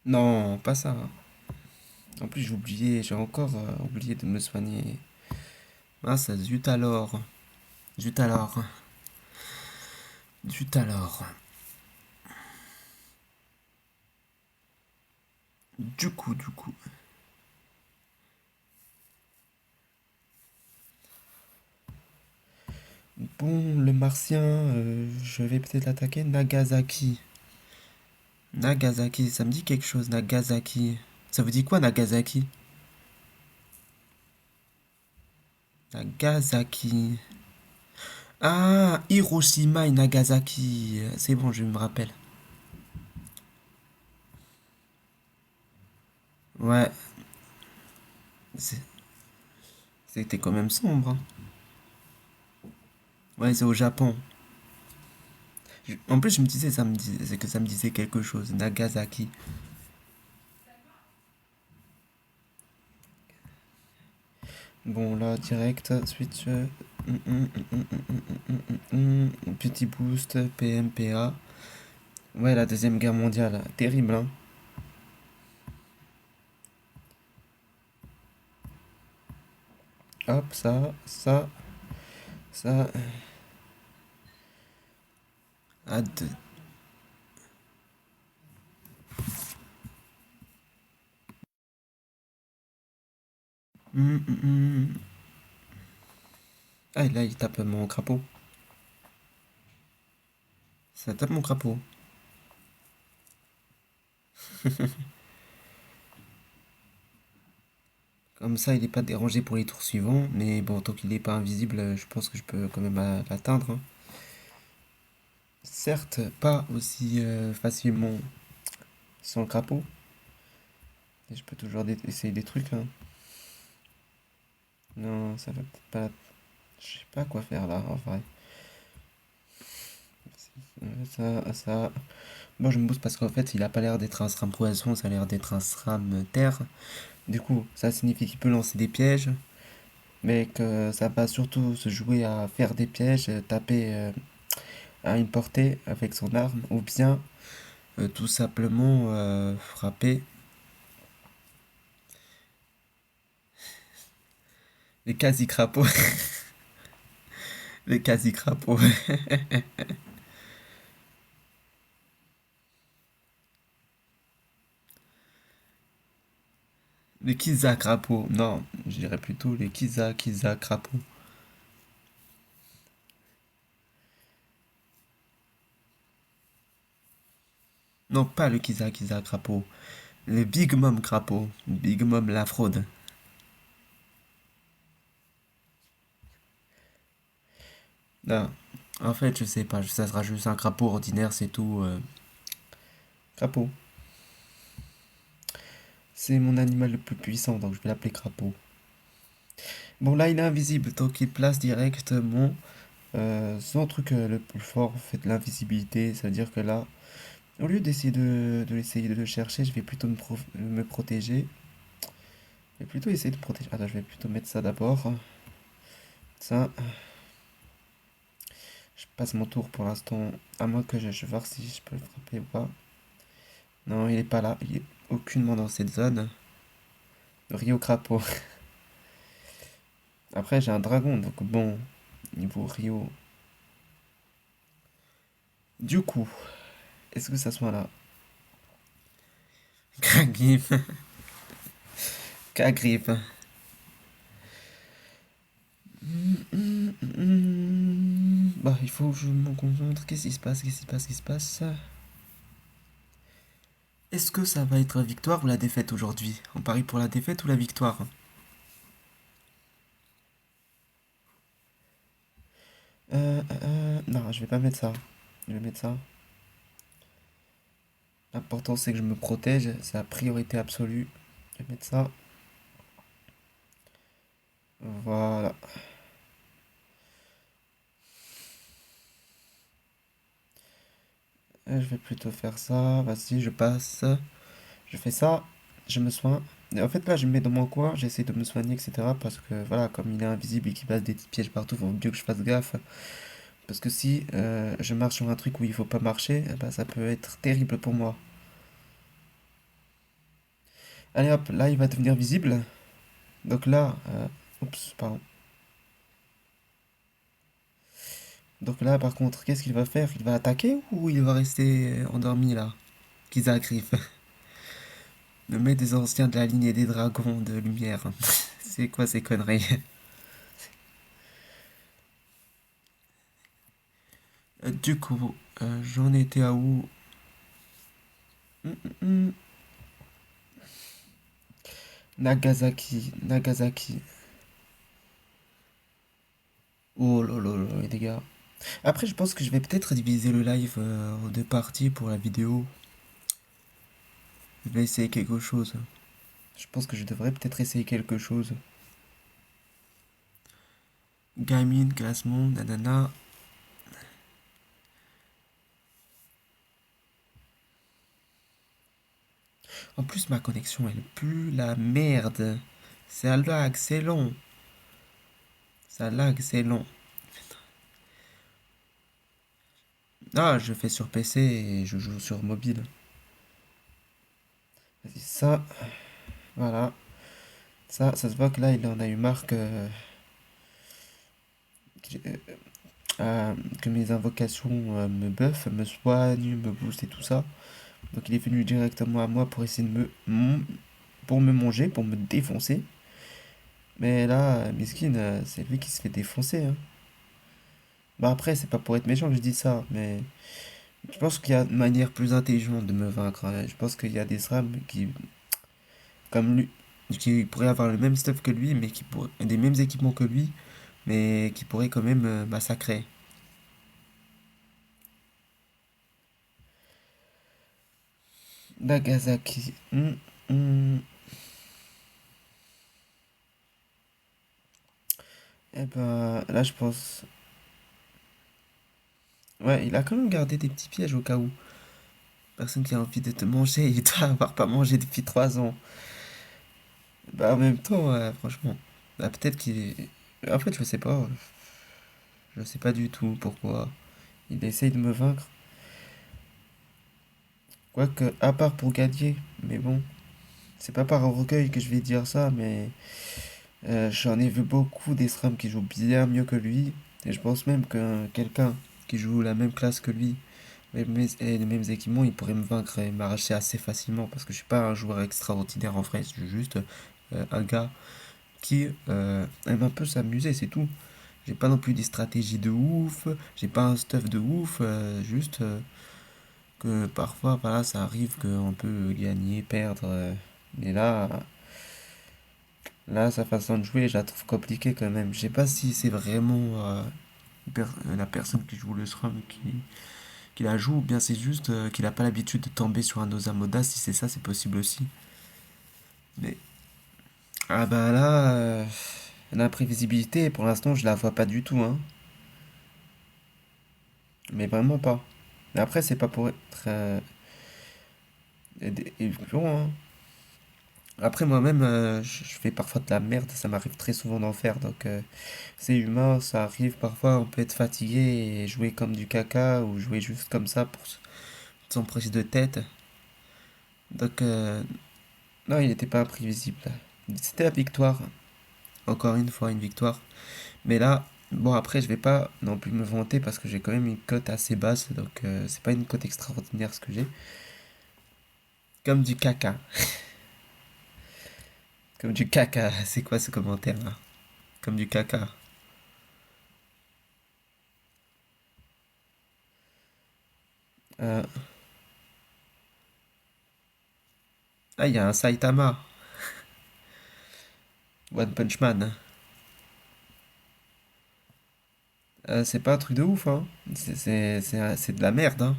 Non, pas ça. En plus, j'ai encore oublié de me soigner. Ah, ça, zut alors. Zut alors. Zut alors. Du coup. Bon, le martien, je vais peut-être l'attaquer. Nagasaki. Nagasaki, ça me dit quelque chose, Nagasaki. Ça vous dit quoi, Nagasaki? Nagasaki. Ah, Hiroshima et Nagasaki. C'est bon, je me rappelle. Ouais, c'est- c'était quand même sombre, hein. Ouais, c'est au Japon. En plus, je me disais, c'est que ça me disait quelque chose. Nagasaki. Bon, là, direct, switch. Petit boost, PMPA. Ouais, la Deuxième Guerre mondiale. Terrible, hein. Hop, ça. Add. Ah, là, il tape mon crapaud. Ça tape mon crapaud. Comme ça, il n'est pas dérangé pour les tours suivants. Mais bon, tant qu'il n'est pas invisible, je pense que je peux quand même l'atteindre, hein. Certes, pas aussi facilement sans le crapaud. Mais je peux toujours essayer des trucs, hein. Non, ça va peut-être pas. Je sais pas quoi faire là, en vrai. Ça. Bon, je me booste parce qu'en fait, il a pas l'air d'être un SRAM poisson, ça a l'air d'être un SRAM terre. Du coup, ça signifie qu'il peut lancer des pièges, mais que ça va surtout se jouer à faire des pièges, taper à une portée avec son arme, ou bien tout simplement frapper les quasi-crapauds. Les quasi-crapauds. Les kisa-crapauds. Non, je dirais plutôt les kisa-crapauds. Non, pas le kisa-crapaud. Le Big Mom crapaud. Big Mom la fraude. Non, en fait, je sais pas. Ça sera juste un crapaud ordinaire, c'est tout. Crapaud. C'est mon animal le plus puissant, donc je vais l'appeler crapaud. Bon, là, il est invisible, donc il place directement son truc le plus fort, en fait, l'invisibilité. Ça veut dire que là, au lieu d'essayer de l'essayer de le chercher, je vais plutôt me protéger. Je vais plutôt essayer de protéger. Attends, je vais plutôt mettre ça d'abord. Ça, je passe mon tour pour l'instant. À moins que je vais voir si je peux le frapper ou pas. Non, il est pas là. Il est aucunement dans cette zone. Rio Crapaud. Après, j'ai un dragon, donc bon, niveau Rio. Du coup, est-ce que ça soit là? Cagrip. Cagrip. Bah, il faut que je me concentre. Qu'est-ce qui se passe? Qu'est-ce qui se passe? Qu'est-ce qui se passe? Est-ce que ça va être la victoire ou la défaite aujourd'hui? On parie pour la défaite ou la victoire? Non, je vais pas mettre ça. Je vais mettre ça. L'important c'est que je me protège, c'est la priorité absolue. Je vais mettre ça. Voilà. Je vais plutôt faire ça. Vas-y, je passe. Je fais ça. Je me soigne. Et en fait, là, je me mets dans mon coin. J'essaie de me soigner, etc. Parce que, voilà, comme il est invisible et qu'il passe des petits pièges partout, faut mieux que je fasse gaffe. Parce que si je marche sur un truc où il faut pas marcher, eh ben, ça peut être terrible pour moi. Allez hop, là il va devenir visible. Donc là, oups, pardon. Donc là par contre, qu'est-ce qu'il va faire? Il va attaquer ou il va rester endormi là? Qu'ils agriffent. Le mec des anciens de la lignée des dragons de lumière. C'est quoi ces conneries? Du coup, j'en étais à où? Hum, hum, hum. Nagasaki, Nagasaki. Oh là là là, les gars. Après, je pense que je vais peut-être diviser le live en deux parties pour la vidéo. Je vais essayer quelque chose. Je pense que je devrais peut-être essayer quelque chose. Gaming, classement, nanana. En plus, ma connexion, elle pue la merde. Ça lag, c'est long. Ça lag, c'est long. Ah, je fais sur PC et je joue sur mobile. Vas-y, ça, voilà. Ça se voit que là, il en a eu marre que mes invocations me buffent, me soignent, me boostent et tout ça. Donc il est venu directement à moi pour essayer de pour me manger, pour me défoncer. Mais là, Miskin, c'est lui qui se fait défoncer, hein. Bah après, c'est pas pour être méchant que je dis ça, mais je pense qu'il y a une manière plus intelligente de me vaincre, hein. Je pense qu'il y a des SRAM qui, comme lui, qui pourraient avoir le même stuff que lui, mais qui pourraient, des mêmes équipements que lui, mais qui pourraient quand même massacrer. Nagasaki. Eh ben, là, je pense. Ouais, il a quand même gardé des petits pièges au cas où. Personne qui a envie de te manger, il doit avoir pas mangé depuis 3 ans. Bah, en même temps, franchement. Bah, peut-être qu'il est. En fait, je sais pas. Je sais pas du tout pourquoi il essaye de me vaincre. Quoique, à part pour gagner. Mais bon, c'est pas par orgueil que je vais dire ça, mais j'en ai vu beaucoup des SRAM qui jouent bien mieux que lui. Et je pense même que quelqu'un qui joue la même classe que lui, et les mêmes équipements, il pourrait me vaincre et m'arracher assez facilement. Parce que je suis pas un joueur extraordinaire en vrai, je suis juste un gars qui aime un peu s'amuser, c'est tout. J'ai pas non plus des stratégies de ouf, j'ai pas un stuff de ouf, juste que parfois, voilà, ça arrive qu'on peut gagner, perdre. Mais là, sa façon de jouer, je la trouve compliquée quand même. Je sais pas si c'est vraiment la personne qui joue le Scrum qui la joue, ou bien c'est juste qu'il a pas l'habitude de tomber sur un Osamoda. Si c'est ça, c'est possible aussi. Mais, ah bah là, l'imprévisibilité, pour l'instant, je la vois pas du tout, hein. Mais vraiment pas. Mais après, c'est pas pour être évident, hein. Après, moi-même, je fais parfois de la merde, ça m'arrive très souvent d'en faire, donc c'est humain, ça arrive parfois, on peut être fatigué et jouer comme du caca ou jouer juste comme ça pour sans prise de tête. Donc, non, il n'était pas imprévisible. C'était la victoire, encore une fois, une victoire. Mais là, bon, après, je vais pas non plus me vanter parce que j'ai quand même une cote assez basse, donc c'est pas une cote extraordinaire ce que j'ai. Comme du caca. Comme du caca, c'est quoi ce commentaire là? Comme du caca. Euh, Ah, il y a un Saitama. One Punch Man. C'est pas un truc de ouf, hein. C'est de la merde, hein.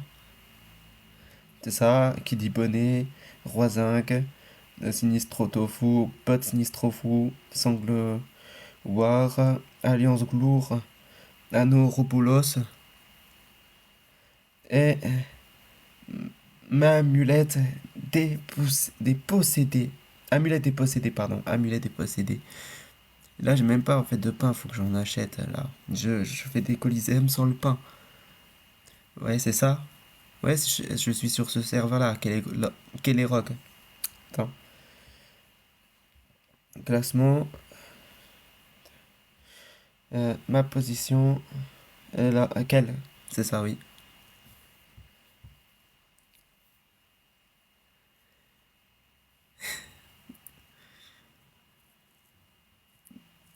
C'est ça, qui dit bonnet, roi zinc, Sinistro Tofu, Pote Sinistro Fou, Sangle War, Alliance Glour, Anno Robulos, et ma amulette dépossédée. Amulette dépossédée, pardon. Amulette dépossédée. Là, j'ai même pas en fait de pain, faut que j'en achète là. Je fais des coliseums sans le pain. Ouais, c'est ça. Ouais, je suis sur ce serveur là. Quel est Rogue? Attends. Classement. Ma position. Là, à quelle? C'est ça, oui.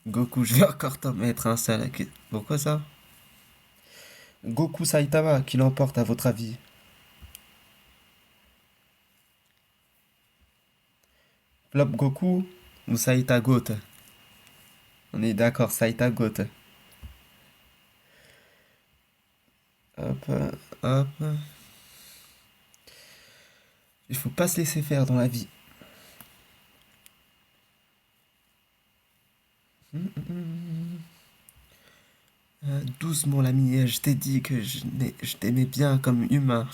Goku, je vais encore t'en mettre un seul. Pourquoi ça? Goku Saitama, qui l'emporte à votre avis? Flop Goku ou Saita Goat? On est d'accord, Saita Goat. Hop, hop. Il faut pas se laisser faire dans la vie. Doucement l'ami, je t'ai dit que je t'aimais bien comme humain.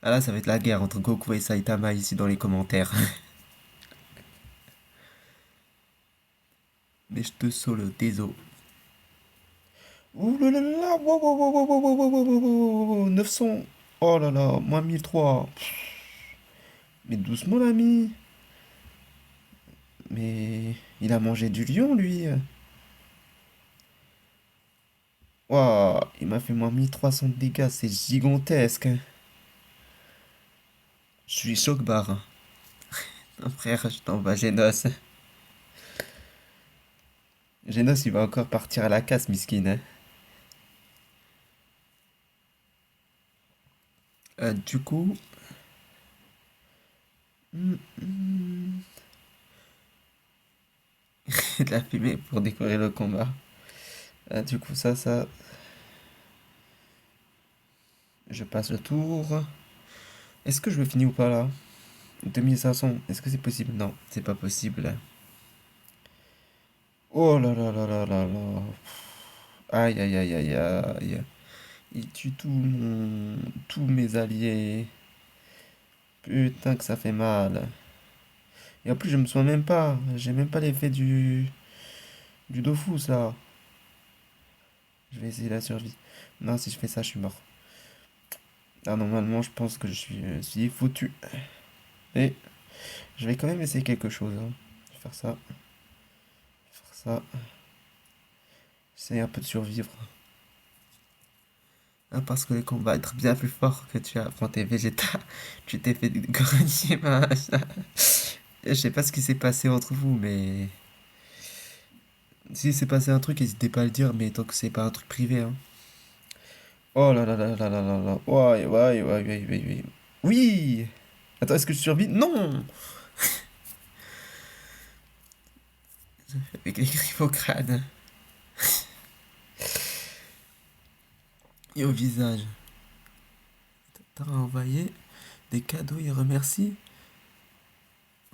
Ah là, ça va être la guerre entre Goku et Saitama ici dans les commentaires. Mais je te solo, désolé. Ouh là là là, wow, wow, wow, wow, wow, wow, wow, wow, wow, wow, 900. Oh là là, moins 1003. Mais doucement l'ami. Mais il a mangé du lion lui. Waouh, il m'a fait moins 1300 de dégâts, c'est gigantesque. Je suis choc barre. Non, frère, je t'envoie Genos. Genos, il va encore partir à la casse, miskin. Hein. Du coup. De la fumée pour décorer le combat. Du coup, ça. Je passe le tour. Est-ce que je vais finir ou pas là? 2500, est-ce que c'est possible? Non, c'est pas possible. Oh là là là là là là. Aïe aïe aïe aïe aïe. Il tue tous mes alliés. Putain que ça fait mal. Et en plus, je me souviens même pas. J'ai même pas l'effet du Dofus là. Je vais essayer la survie. Non, si je fais ça, je suis mort. Ah, normalement, je pense que je suis foutu. Mais je vais quand même essayer quelque chose. Hein. Je vais faire ça. Faire ça. Essayer un peu de survivre. Ah, parce que le combat va être bien plus fort que tu as affronté Vegeta. Tu t'es fait grogner, machin. Je sais pas ce qui s'est passé entre vous, mais. Si s'est passé un truc, n'hésitez pas à le dire, mais tant que c'est pas un truc privé, hein. Oh là là là là là là là. Ouais, ouais, ouais, ouais, ouais, ouais. Oui! Attends, est-ce que je survis? Non! Avec les griffes au crâne et au visage. T'as envoyé des cadeaux et remercie.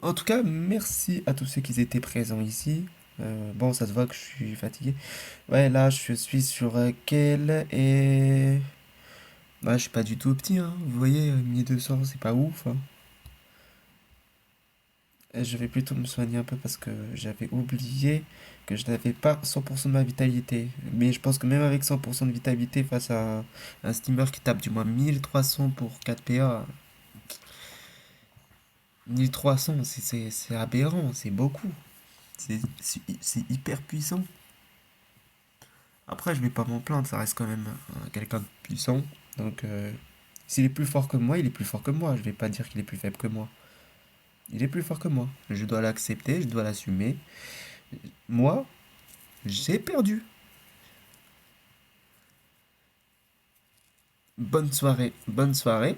En tout cas, merci à tous ceux qui étaient présents ici. Bon, ça se voit que je suis fatigué. Ouais, là, je suis sur quel et... Ouais, je suis pas du tout petit, hein. Vous voyez, 1200, c'est pas ouf. Hein. Et je vais plutôt me soigner un peu parce que j'avais oublié que je n'avais pas 100% de ma vitalité. Mais je pense que même avec 100% de vitalité face à un steamer qui tape du moins 1300 pour 4 PA, 1300, c'est aberrant, c'est beaucoup. C'est hyper puissant. Après, je vais pas m'en plaindre, ça reste quand même quelqu'un de puissant. Donc, s'il est plus fort que moi, il est plus fort que moi. Je vais pas dire qu'il est plus faible que moi. Il est plus fort que moi. Je dois l'accepter, je dois l'assumer. Moi, j'ai perdu. Bonne soirée, bonne soirée.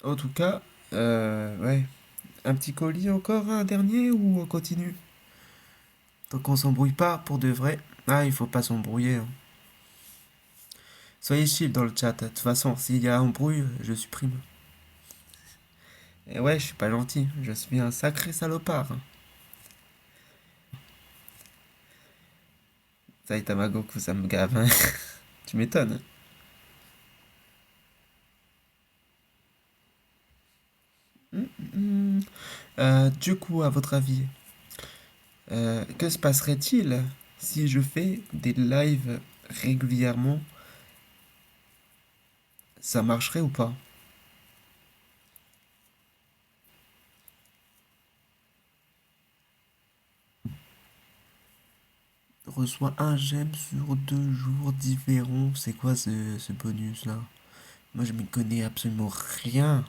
En tout cas, ouais. Un petit colis encore, un dernier ou on continue? Tant qu'on s'embrouille pas pour de vrai. Ah, il faut pas s'embrouiller. Hein. Soyez chill dans le chat. De toute façon, s'il y a embrouille, je supprime. Et ouais, je suis pas gentil. Je suis un sacré salopard. Hein. Saitama Goku, ça me gave. Hein. Tu m'étonnes. Du coup, à votre avis, que se passerait-il si je fais des lives régulièrement Ça marcherait ou pas? Reçois un gemme sur 2 jours différents. C'est quoi ce bonus-là? Moi, je m'y connais absolument rien.